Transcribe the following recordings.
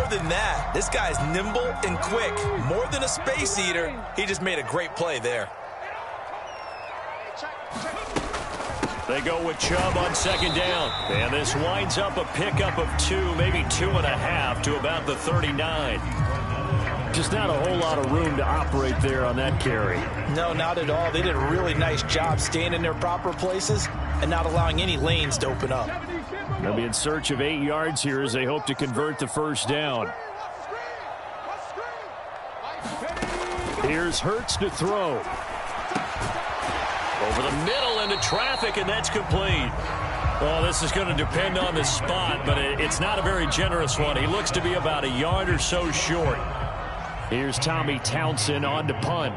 more than that. This guy's nimble and quick. More than a space eater. He just made a great play there. They go with Chubb on second down. And this winds up a pickup of 2, maybe 2.5 to about the 39. Just not a whole lot of room to operate there on that carry. No, not at all. They did a really nice job staying in their proper places and not allowing any lanes to open up. They'll be in search of 8 yards here as they hope to convert the first down. Here's Hurts to throw. Over the middle into traffic, and that's complete. Well, this is going to depend on the spot, but it's not a very generous one. He looks to be about a yard or so short. Here's Tommy Townsend on to punt.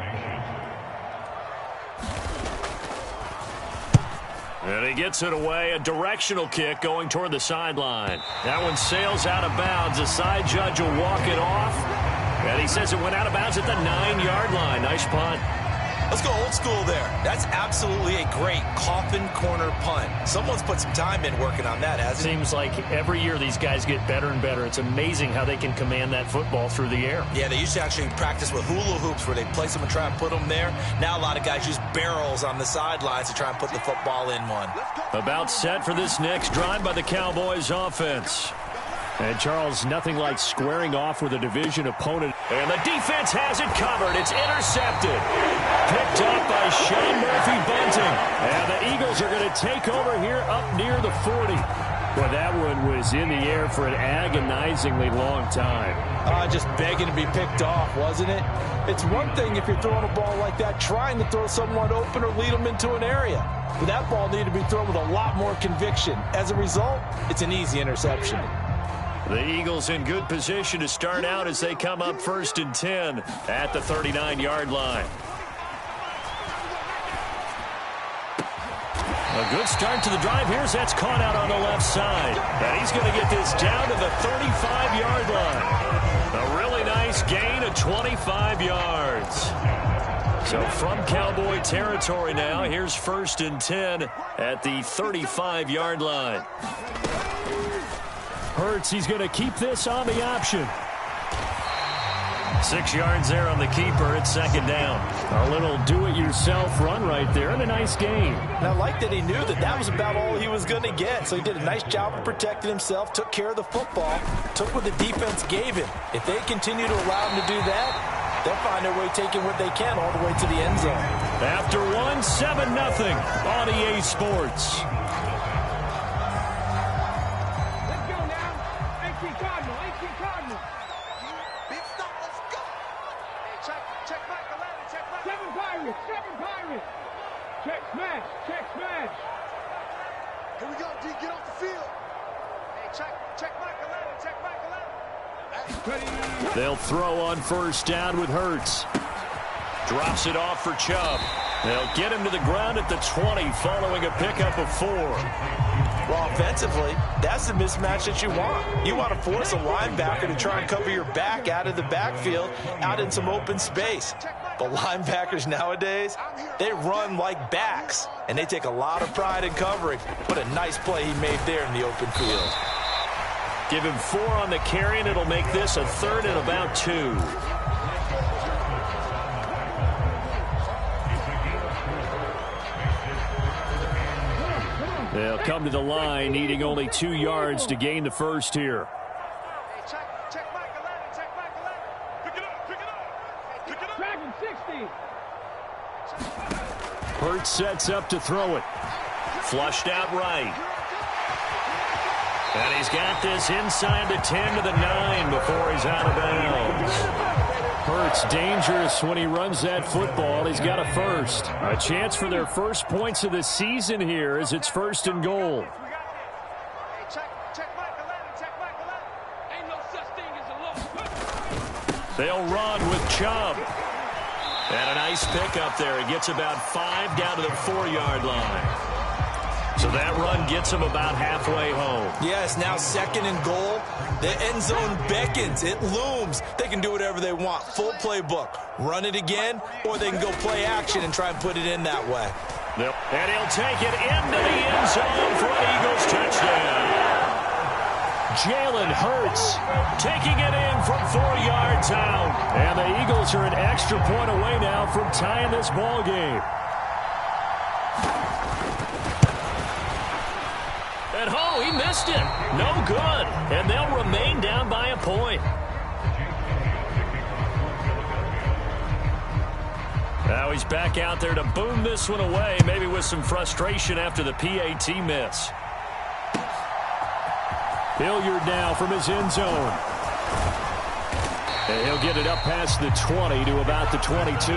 And he gets it away, a directional kick going toward the sideline. That one sails out of bounds. The side judge will walk it off. And he says it went out of bounds at the 9-yard line. Nice punt. Let's go old school there. That's absolutely a great coffin corner punt. Someone's put some time in working on that, hasn't it? Seems like every year these guys get better and better. It's amazing how they can command that football through the air. Yeah, they used to actually practice with hula hoops where they place them and try and put them there. Now a lot of guys use barrels on the sidelines to try and put the football in one. About set for this next drive by the Cowboys offense. And, Charles, nothing like squaring off with a division opponent. And the defense has it covered. It's intercepted. Picked up by Sean Murphy-Bunting. And the Eagles are going to take over here up near the 40. Well, that one was in the air for an agonizingly long time. Just begging to be picked off, wasn't it? It's one thing if you're throwing a ball like that, trying to throw someone open or lead them into an area. But that ball needed to be thrown with a lot more conviction. As a result, it's an easy interception. The Eagles in good position to start out as they come up 1st and 10 at the 39-yard line. A good start to the drive. Here's that's caught out on the left side. And he's going to get this down to the 35-yard line. A really nice gain of 25 yards. So from Cowboy territory now, here's 1st and 10 at the 35-yard line. Hurts, he's going to keep this on the option. 6 yards there on the keeper. It's second down. A little do-it-yourself run right there and a nice gain. And I like that he knew that that was about all he was going to get. So he did a nice job of protecting himself, took care of the football, took what the defense gave him. If they continue to allow him to do that, they'll find their way taking what they can all the way to the end zone. After one, 7-0 on EA Sports. They'll throw on first down with Hurts. Drops it off for Chubb. They'll get him to the ground at the 20 following a pickup of 4. Well, offensively, that's the mismatch that you want. You want to force a linebacker to try and cover your back out of the backfield, out in some open space. But linebackers nowadays, they run like backs, and they take a lot of pride in covering. What a nice play he made there in the open field. Give him 4 on the carry, and it'll make this a 3rd and about 2. They'll come to the line, needing only 2 yards to gain the first here. Hurts sets up to throw it. Flushed out right. And he's got this inside the 10 to the 9 before he's out of bounds. Hurts dangerous when he runs that football. He's got a first. A chance for their first points of the season here as it's 1st and goal. They'll run with Chubb. And a nice pickup there. He gets about 5 down to the 4-yard line. So that run gets him about halfway home. Yes, now 2nd and goal. The end zone beckons. It looms. They can do whatever they want. Full playbook. Run it again, or they can go play action and try and put it in that way. Yep. And he'll take it into the end zone for an Eagles touchdown. Jalen Hurts taking it from 4 yards out. And the Eagles are an extra point away now from tying this ball game. And oh, he missed it. No good. And they'll remain down by a point. Now he's back out there to boom this one away, maybe with some frustration after the PAT miss. Hilliard now from his end zone. And he'll get it up past the 20 to about the 22.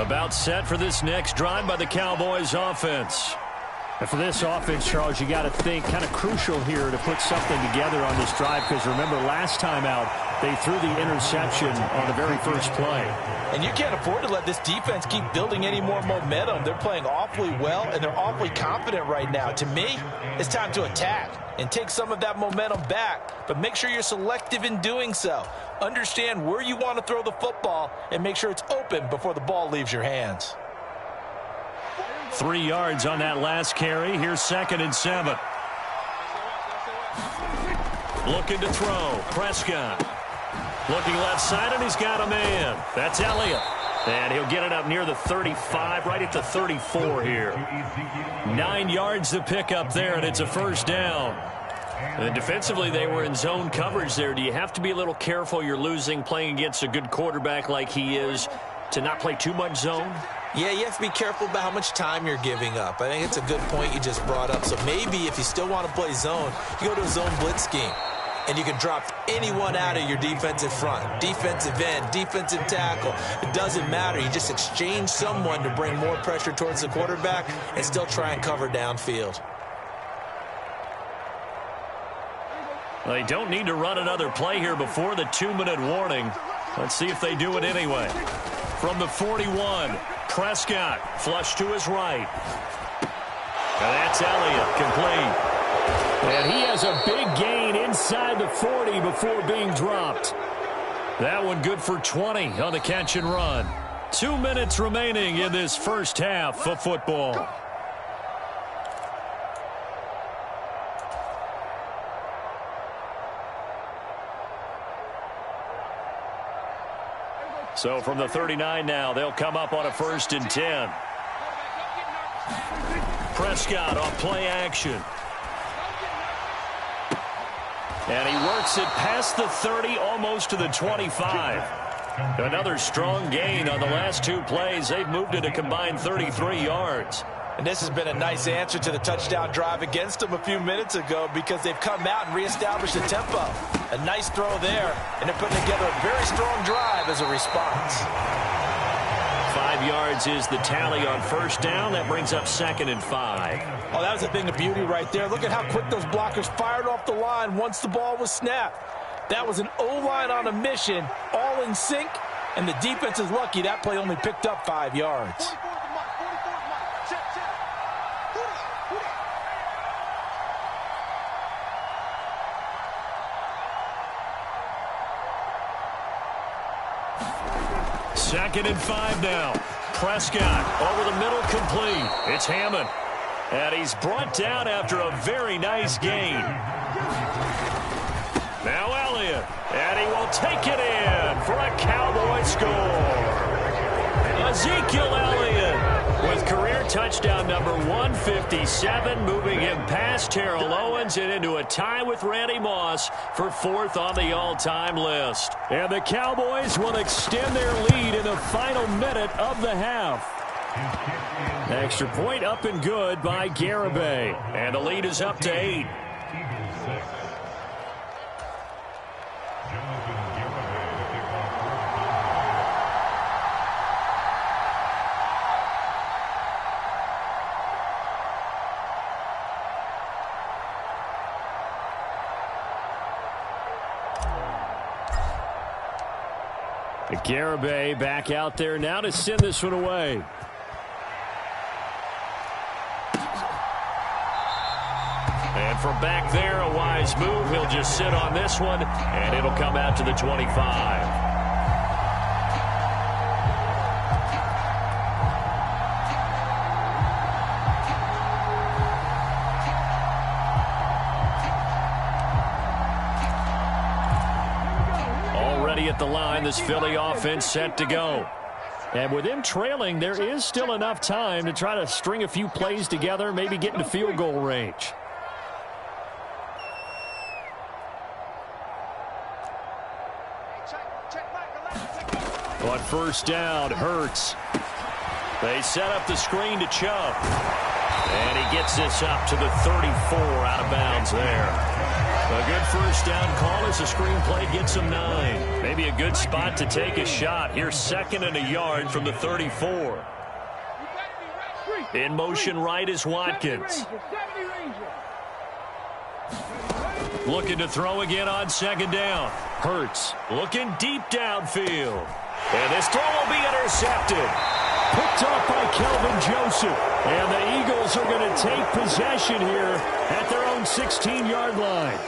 About set for this next drive by the Cowboys offense. And for this offense, Charles, you got to think kind of crucial here to put something together on this drive, because remember last time out they threw the interception on the very first play. And you can't afford to let this defense keep building any more momentum. They're playing awfully well, and they're awfully confident right now. To me, it's time to attack and take some of that momentum back, but make sure you're selective in doing so. Understand where you want to throw the football and make sure it's open before the ball leaves your hands. 3 yards on that last carry. Here's 2nd and 7. Looking to throw. Prescott. Looking left side, and he's got a man. That's Elliott. And he'll get it up near the 35, right at the 34 here. 9 yards to pick up there, and it's a first down. And defensively, they were in zone coverage there. Do you have to be a little careful? You're losing, playing against a good quarterback like he is, to not play too much zone? Yeah, you have to be careful about how much time you're giving up. I think it's a good point you just brought up. So maybe if you still want to play zone, you go to a zone blitz scheme. And you can drop anyone out of your defensive front. Defensive end, defensive tackle. It doesn't matter. You just exchange someone to bring more pressure towards the quarterback and still try and cover downfield. They don't need to run another play here before the 2-minute warning. Let's see if they do it anyway. From the 41, Prescott flush to his right. And that's Elliott, complete. And he has a big gain inside the 40 before being dropped. That one good for 20 on the catch and run. 2 minutes remaining in this first half of football. So from the 39 now, they'll come up on a 1st and 10. Prescott off play action. And he works it past the 30, almost to the 25. Another strong gain on the last 2 plays. They've moved it a combined 33 yards. And this has been a nice answer to the touchdown drive against them a few minutes ago, because they've come out and reestablished the tempo. A nice throw there, and they're putting together a very strong drive as a response. 5 yards is the tally on first down. That brings up 2nd and 5. Oh, that was a thing of beauty right there. Look at how quick those blockers fired off the line once the ball was snapped. That was an O-line on a mission, all in sync, and the defense is lucky that play only picked up 5 yards. Second and 5 now. Prescott over the middle, complete. It's Hammond. And he's brought down after a very nice gain. Now Elliott. And he will take it in for a Cowboy score. Ezekiel Elliott with career touchdown number 157, moving him past Terrell Owens and into a tie with Randy Moss for 4th on the all-time list. And the Cowboys will extend their lead in the final minute of the half. Extra point up and good by Garibay. And the lead is up to 8. Garibay back out there now to send this one away. And from back there, a wise move. He'll just sit on this one, and it'll come out to the 25. the line, this Philly offense set to go. And with them trailing, there is still enough time to try to string a few plays together, maybe get into field goal range. On first down, Hurts. They set up the screen to Chubb. And he gets this up to the 34 out of bounds there. A good first down call as the screenplay gets him 9. Maybe a good spot to take a shot. Here's 2nd and a yard from the 34. In motion right is Watkins. Looking to throw again on 2nd down. Hurts looking deep downfield. And this throw will be intercepted. Picked off by Kelvin Joseph. And the Eagles are going to take possession here at their own 16-yard line.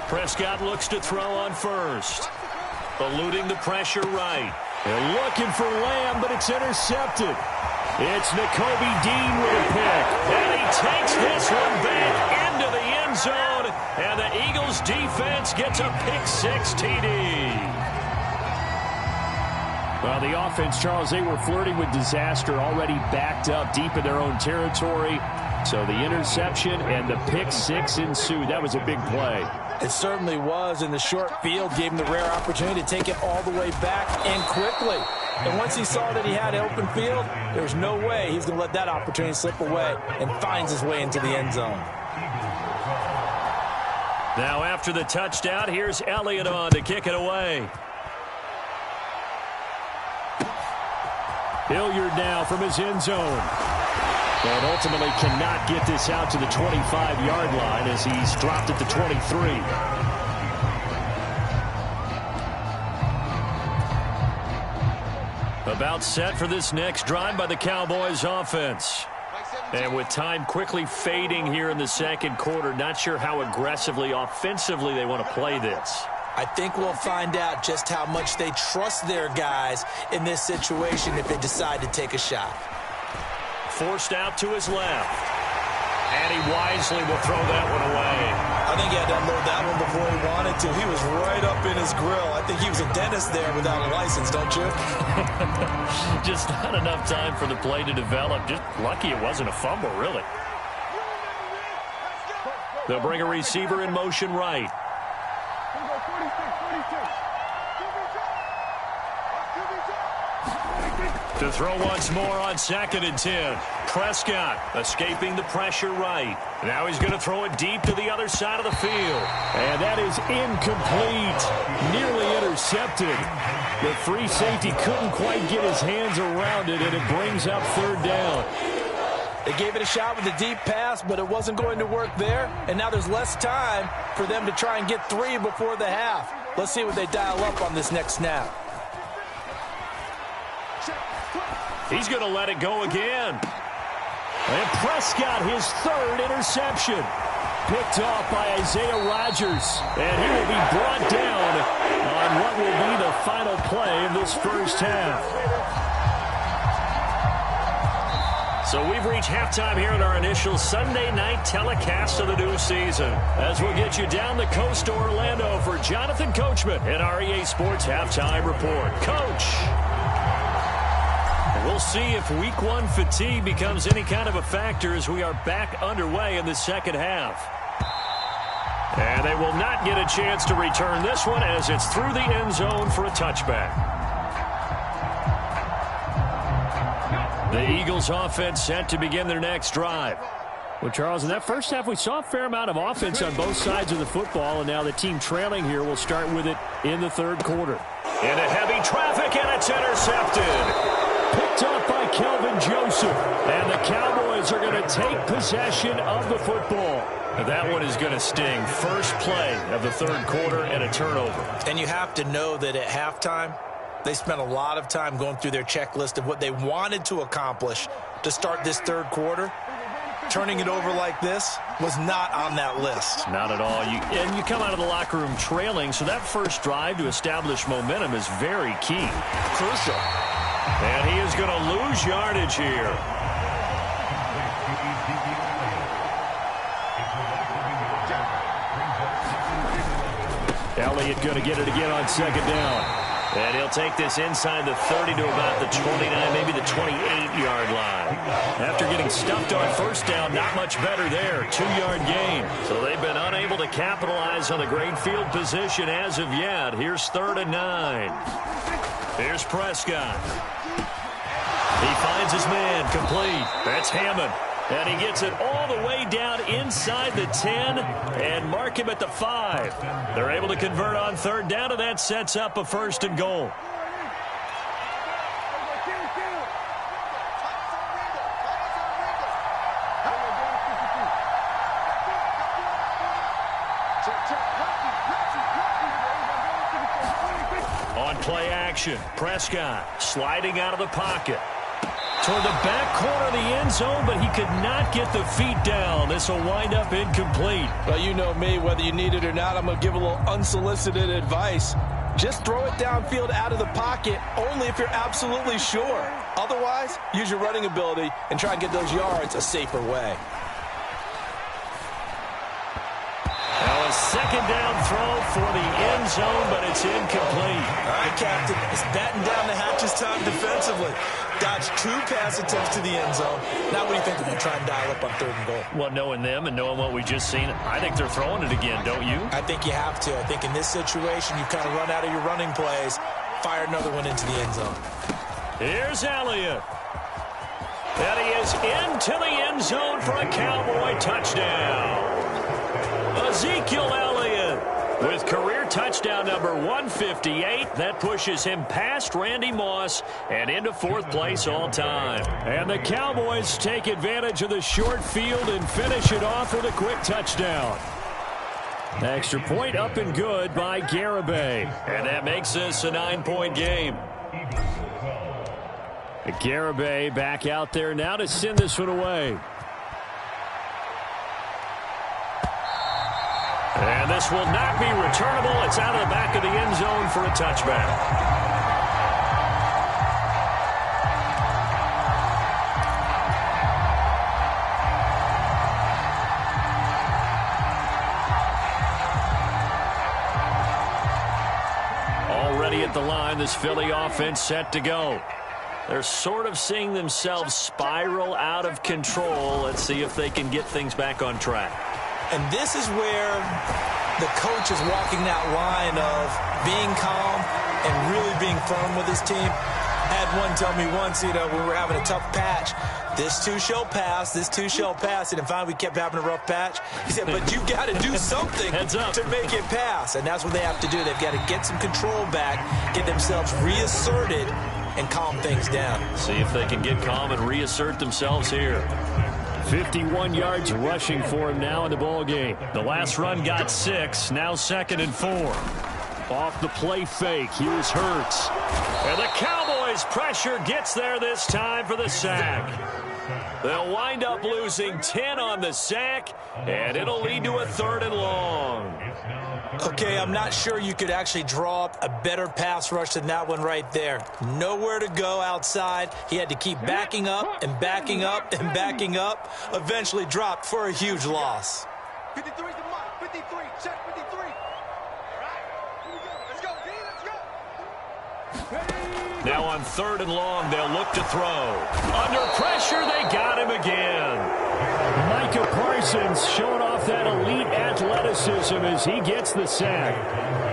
Prescott looks to throw on first. Eluding the pressure right. They're looking for Lamb, but it's intercepted. It's Nakobe Dean with a pick. And he takes this one back into the end zone. And the Eagles defense gets a pick-6 TD. Well, the offense, Charles, they were flirting with disaster, already backed up deep in their own territory. So the interception and the pick-6 ensued. That was a big play. It certainly was, and the short field gave him the rare opportunity to take it all the way back and quickly. And once he saw that he had open field, there's no way he's going to let that opportunity slip away, and finds his way into the end zone. Now after the touchdown, here's Elliott on to kick it away. Hilliard now from his end zone. And ultimately cannot get this out to the 25-yard line as he's dropped at the 23. About set for this next drive by the Cowboys offense. And with time quickly fading here in the second quarter, not sure how aggressively, offensively they want to play this. I think we'll find out just how much they trust their guys in this situation if they decide to take a shot. Forced out to his left. And he wisely will throw that one away. I think he had to unload that one before he wanted to. He was right up in his grill. I think he was a dentist there without a license, don't you? Just not enough time for the play to develop. Just lucky it wasn't a fumble, really. They'll bring a receiver in motion right. To throw once more on 2nd and 10. Prescott escaping the pressure right. Now he's going to throw it deep to the other side of the field. And that is incomplete. Nearly intercepted. The free safety couldn't quite get his hands around it, and it brings up 3rd down. They gave it a shot with a deep pass, but it wasn't going to work there. And now there's less time for them to try and get 3 before the half. Let's see what they dial up on this next snap. He's going to let it go again. And Prescott, his 3rd interception. Picked off by Isaiah Rodgers. And he will be brought down on what will be the final play of this first half. So we've reached halftime here in our initial Sunday night telecast of the new season. As we'll get you down the coast to Orlando for Jonathan Coachman in our EA Sports Halftime Report. Coach. We'll see if Week 1 fatigue becomes any kind of a factor as we are back underway in the second half. And they will not get a chance to return this one as it's through the end zone for a touchback. The Eagles offense set to begin their next drive. Well, Charles, in that first half, we saw a fair amount of offense on both sides of the football, and now the team trailing here will start with it in the 3rd quarter. Into heavy traffic, and it's intercepted. Picked off by Kelvin Joseph. And the Cowboys are going to take possession of the football. That one is going to sting. First play of the 3rd quarter and a turnover. And you have to know that at halftime, they spent a lot of time going through their checklist of what they wanted to accomplish to start this 3rd quarter. Turning it over like this was not on that list. Not at all. And you come out of the locker room trailing, so that first drive to establish momentum is very key. Crucial. And he is going to lose yardage here. Elliott going to get it again on second down. And he'll take this inside the 30 to about the 29, maybe the 28-yard line. After getting stuffed on first down, not much better there. 2-yard gain. So they've been unable to capitalize on the great field position as of yet. Here's 3rd and 9. Here's Prescott. He finds his man complete. That's Hammond. And he gets it all the way down inside the 10 and mark him at the 5. They're able to convert on 3rd down, and that sets up a 1st and goal. On play action, Prescott sliding out of the pocket. Toward the back corner of the end zone, but he could not get the feet down. This will wind up incomplete. Well, you know me, whether you need it or not, I'm going to give a little unsolicited advice. Just throw it downfield out of the pocket, only if you're absolutely sure. Otherwise, use your running ability and try and get those yards a safer way. Now a 2nd down throw for the end zone, but it's incomplete. All right, Captain, it's batten down the hatches time defensively. Dodged 2 pass attempts to the end zone. Now what do you think they're going to try and dial up on 3rd and goal? Well, knowing them and knowing what we just seen, I think they're throwing it again, don't you? I think you have to. I think in this situation, you kind of run out of your running plays, fire another one into the end zone. Here's Elliott. And he is into the end zone for a Cowboy touchdown. Ezekiel Elliott with career touchdown number 158. That pushes him past Randy Moss and into 4th place all time. And the Cowboys take advantage of the short field and finish it off with a quick touchdown. Extra point up and good by Garibay. And that makes this a 9-point game. Garibay back out there now to send this one away. And this will not be returnable. It's out of the back of the end zone for a touchback. Already at the line, this Philly offense set to go. They're sort of seeing themselves spiral out of control. Let's see if they can get things back on track. And this is where the coach is walking that line of being calm and really being firm with his team. I had one tell me once, when we were having a tough patch, this too shall pass, this too shall pass. And finally we kept having a rough patch. He said, but you got to do something to make it pass. And that's what they have to do. They've got to get some control back, get themselves reasserted, and calm things down. See if they can get calm and reassert themselves here. 51 yards rushing for him now in the ball game. The last run got 6. Now 2nd and 4. Off the play fake. Here's Hurts. And the Cowboys pressure gets there this time for the sack. They'll wind up losing 10 on the sack, and it'll lead to a 3rd and long. Okay, I'm not sure you could actually draw up a better pass rush than that one right there. Nowhere to go outside. He had to keep backing up and backing up and backing up. Eventually dropped for a huge loss. 53 to Mike. 53. Check 53. All right. Here we go. Let's go, D. Let's go. Now on 3rd and long, they'll look to throw. Under pressure, they got him again. Micah Parsons showing off that elite athleticism as he gets the sack.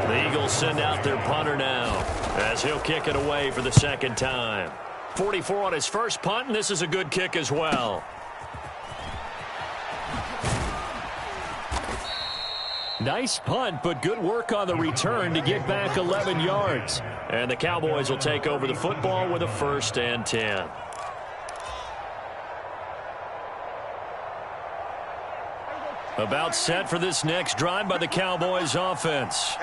The Eagles send out their punter now as he'll kick it away for the 2nd time. 44 on his first punt, and this is a good kick as well. Nice punt, but good work on the return to get back 11 yards. And the Cowboys will take over the football with a 1st and 10. About set for this next drive by the Cowboys offense.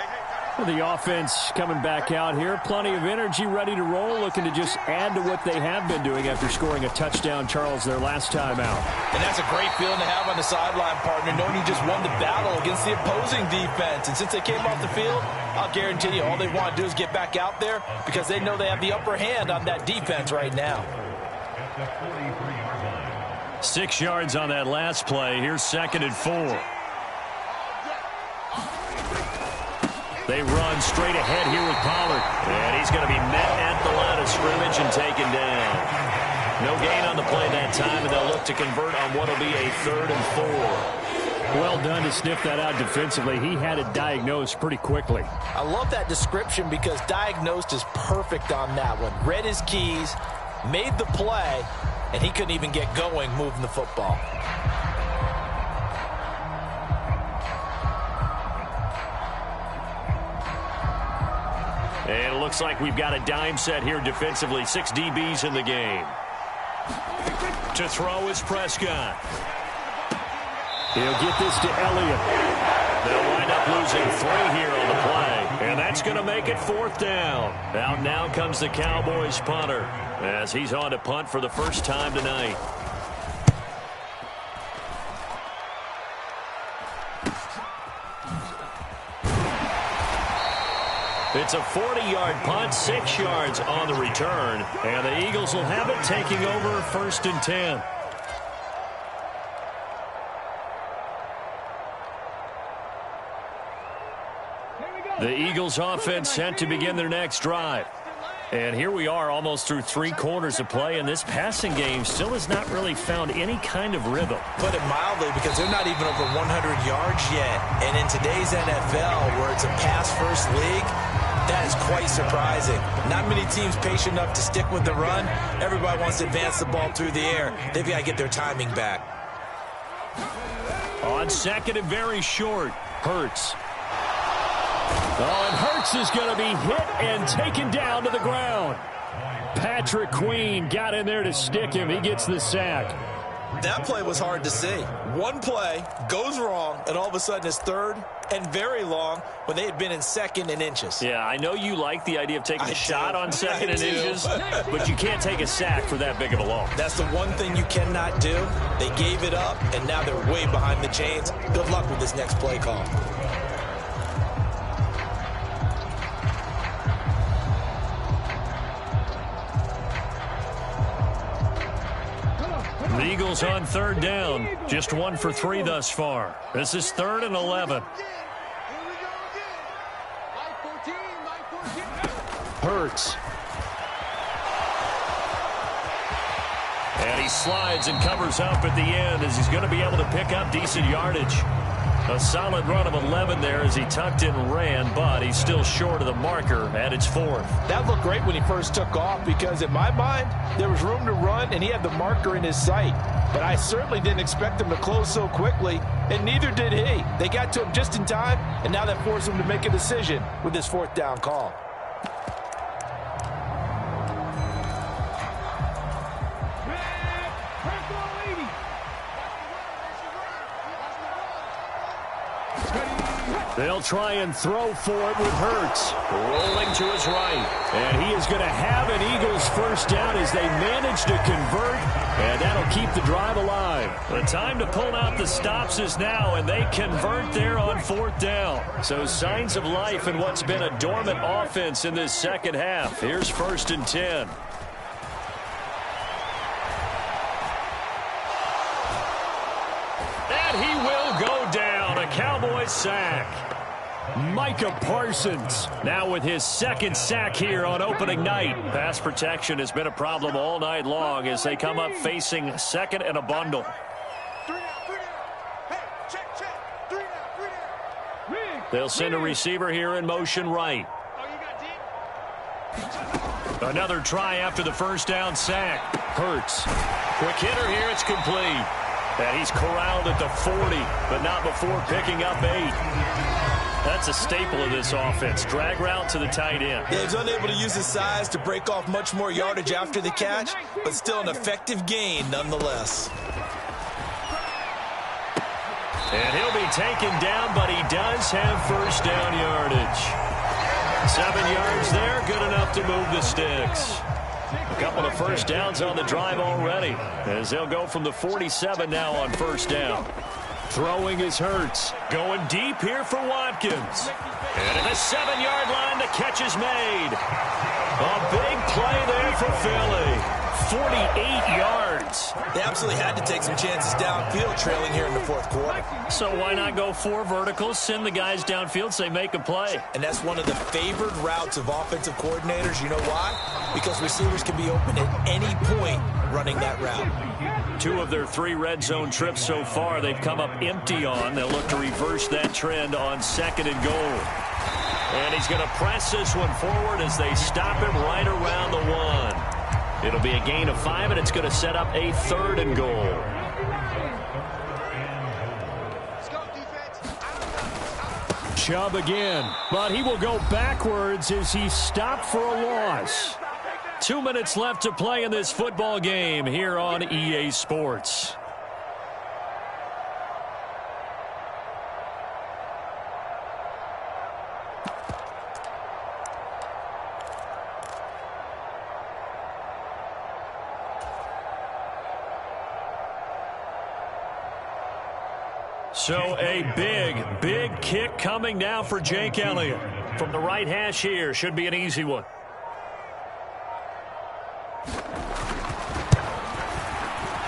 The offense coming back out here. Plenty of energy, ready to roll, looking to just add to what they have been doing after scoring a touchdown, Charles, their last time out. And that's a great feeling to have on the sideline, partner, knowing you just won the battle against the opposing defense. And since they came off the field, I'll guarantee you all they want to do is get back out there because they know they have the upper hand on that defense right now. 6 yards on that last play. Here's 2nd and 4. They run straight ahead here with Pollard. And he's going to be met at the line of scrimmage and taken down. No gain on the play that time, and they'll look to convert on what will be a 3rd and 4. Well done to sniff that out defensively. He had it diagnosed pretty quickly. I love that description because diagnosed is perfect on that one. Read his keys, made the play, and he couldn't even get going moving the football. And it looks like we've got a dime set here defensively. 6 DBs in the game. To throw is Prescott. He'll get this to Elliott. They'll wind up losing 3 here on the play. And that's going to make it 4th down. Out now comes the Cowboys punter as he's on to punt for the first time tonight. It's a 40-yard punt, 6 yards on the return. And the Eagles will have it, taking over 1st and 10. The Eagles offense set to begin their next drive. And here we are almost through 3 quarters of play, and this passing game still has not really found any kind of rhythm. Put it mildly, because they're not even over 100 yards yet. And in today's NFL, where it's a pass-first league, that is quite surprising. Not many teams patient enough to stick with the run. Everybody wants to advance the ball through the air. They've got to get their timing back. On 2nd and very short, Hurts. Oh, and Hurts is going to be hit and taken down to the ground. Patrick Queen got in there to stick him. He gets the sack. That play was hard to see. One play goes wrong, and all of a sudden it's 3rd and very long when they had been in 2nd and inches. Yeah, I know you like the idea of taking a shot on 2nd and inches, but you can't take a sack for that big of a loss. That's the one thing you cannot do. They gave it up, and now they're way behind the chains. Good luck with this next play call. The Eagles on 3rd down. Just 1 for 3 thus far. This is 3rd and 11. Hurts. And he slides and covers up at the end as he's going to be able to pick up decent yardage. A solid run of 11 there as he tucked in and ran, but he's still short of the marker at its 4th. That looked great when he first took off because, in my mind, there was room to run and he had the marker in his sight. But I certainly didn't expect him to close so quickly, and neither did he. They got to him just in time, and now that forced him to make a decision with this 4th down call. They'll try and throw for it with Hurts. Rolling to his right. And he is going to have an Eagles 1st down as they manage to convert. And that'll keep the drive alive. The time to pull out the stops is now, and they convert there on 4th down. So signs of life in what's been a dormant offense in this second half. Here's 1st and 10. And he will go down. A Cowboys sack. Micah Parsons now with his 2nd sack here on opening night. Pass protection has been a problem all night long as they come up facing 2nd and a bundle. They'll send a receiver here in motion right. Another try after the 1st down sack. Hurts. Quick hitter here. It's complete. And he's corralled at the 40, but not before picking up 8. That's a staple of this offense. Drag route to the tight end. Yeah, he's unable to use his size to break off much more yardage after the catch, but still an effective gain nonetheless. And he'll be taken down, but he does have 1st down yardage. 7 yards there, good enough to move the sticks. A couple of first downs on the drive already, as they'll go from the 47 now on first down. Throwing is Hurts. Going deep here for Watkins. And at the 7-yard line, the catch is made. A big play there for Philly. 48 yards. They absolutely had to take some chances downfield trailing here in the fourth quarter. So why not go 4 verticals, send the guys downfield, say make a play. And that's one of the favored routes of offensive coordinators. You know why? Because receivers can be open at any point running that route. 2 of their 3 red zone trips so far they've come up empty on. They'll look to reverse that trend on 2nd and goal. And he's going to press this one forward as they stop him right around the 1. It'll be a gain of 5, and it's going to set up a 3rd and goal. Chubb again, but he will go backwards as he's stopped for a loss. 2 minutes left to play in this football game here on EA Sports. So a big kick coming now for Jake Elliott. From the right hash here, should be an easy one.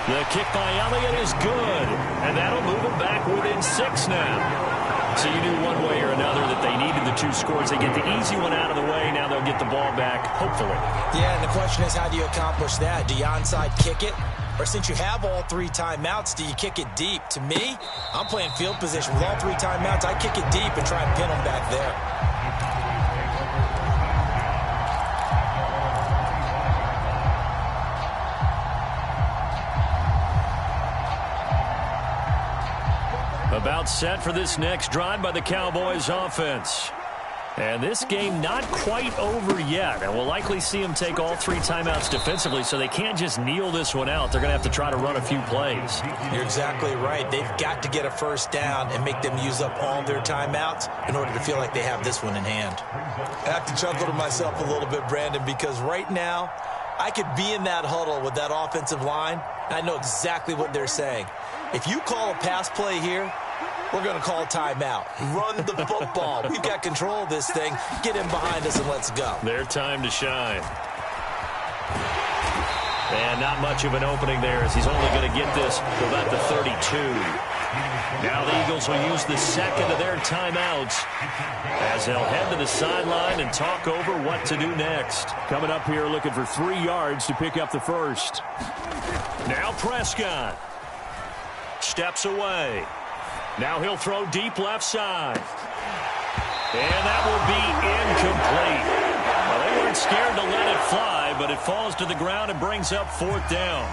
The kick by Elliott is good, and that'll move him back within 6 now. So you knew one way or another that they needed the 2 scores. They get the easy one out of the way. Now they'll get the ball back, hopefully. Yeah, and the question is, how do you accomplish that? Do you onside kick it? Or since you have all 3 timeouts, do you kick it deep? To me, I'm playing field position. With all 3 timeouts, I kick it deep and try and pin them back there. About set for this next drive by the Cowboys offense. And this game not quite over yet. And we'll likely see them take all 3 timeouts defensively, so they can't just kneel this one out. They're going to have to try to run a few plays. You're exactly right. They've got to get a first down and make them use up all their timeouts in order to feel like they have this one in hand. I have to chuckle to myself a little bit, Brandon, because right now I could be in that huddle with that offensive line, and I know exactly what they're saying. If you call a pass play here, we're going to call a timeout. Run the football. We've got control of this thing. Get in behind us and let's go. Their time to shine. And not much of an opening there as he's only going to get this to about the 32. Now the Eagles will use the 2nd of their timeouts as they'll head to the sideline and talk over what to do next. Coming up here looking for 3 yards to pick up the first. Now Prescott steps away. Now he'll throw deep left side. And that will be incomplete. Well, they weren't scared to let it fly, but it falls to the ground and brings up 4th down.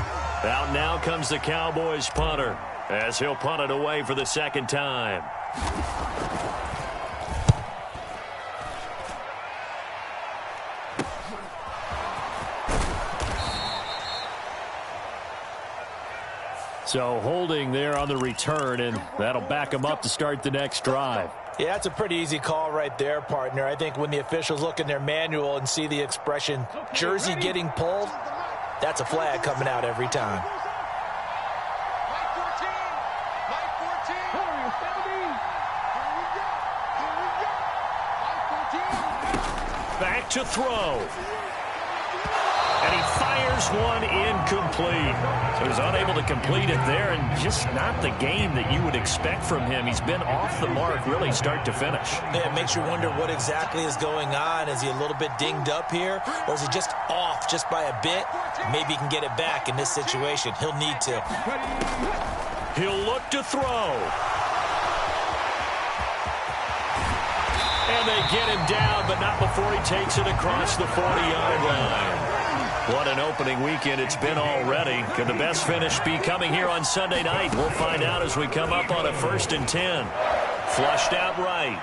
Out now comes the Cowboys punter as he'll punt it away for the 2nd time. So holding there on the return, and that'll back them up to start the next drive. Yeah, it's a pretty easy call right there, partner. I think when the officials look in their manual and see the expression jersey getting pulled, that's a flag coming out every time. Back to throw. And he fires one incomplete. So he's unable to complete it there, and just not the game that you would expect from him. He's been off the mark really start to finish. Yeah, it makes you wonder what exactly is going on. Is he a little bit dinged up here, or is he just off just by a bit? Maybe he can get it back in this situation. He'll need to. He'll look to throw. And they get him down, but not before he takes it across the 40-yard line. What an opening weekend it's been already. Could the best finish be coming here on Sunday night? We'll find out as we come up on a 1st and 10. Flushed out right.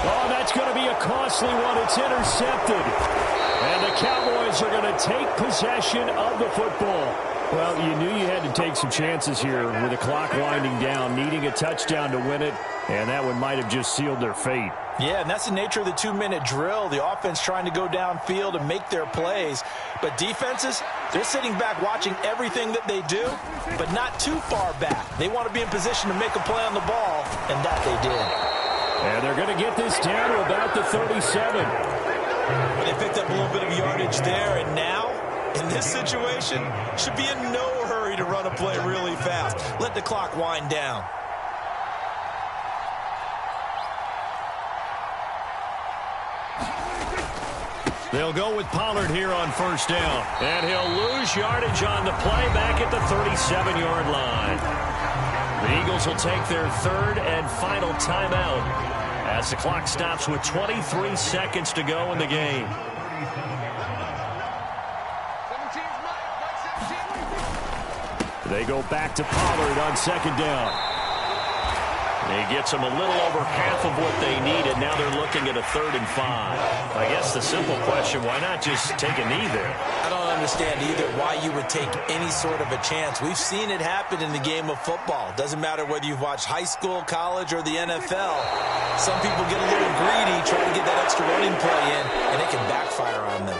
Oh, that's going to be a costly one. It's intercepted. And the Cowboys are going to take possession of the football. Well, you knew you had to take some chances here with the clock winding down, needing a touchdown to win it. And that one might have just sealed their fate. Yeah, and that's the nature of the 2-minute drill. The offense trying to go downfield and make their plays. But defenses, they're sitting back watching everything that they do, but not too far back. They want to be in position to make a play on the ball, and that they did. And they're going to get this down to about the 37. They picked up a little bit of yardage there, and now, in this situation, should be in no hurry to run a play really fast. Let the clock wind down. They'll go with Pollard here on first down. And he'll lose yardage on the play back at the 37-yard line. The Eagles will take their third and final timeout as the clock stops with 23 seconds to go in the game. They go back to Pollard on second down. He gets them a little over half of what they needed. Now they're looking at a 3rd and 5. I guess the simple question, why not just take a knee there? I don't understand either why you would take any sort of a chance. We've seen it happen in the game of football. Doesn't matter whether you've watched high school, college, or the NFL. Some people get a little greedy trying to get that extra running play in, and it can backfire on them.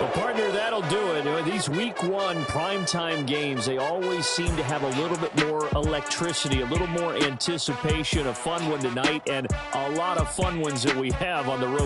Well, partner, that'll do it. These Week 1 primetime games, they always seem to have a little bit more electricity, a little more anticipation. A fun one tonight, and a lot of fun ones that we have on the road.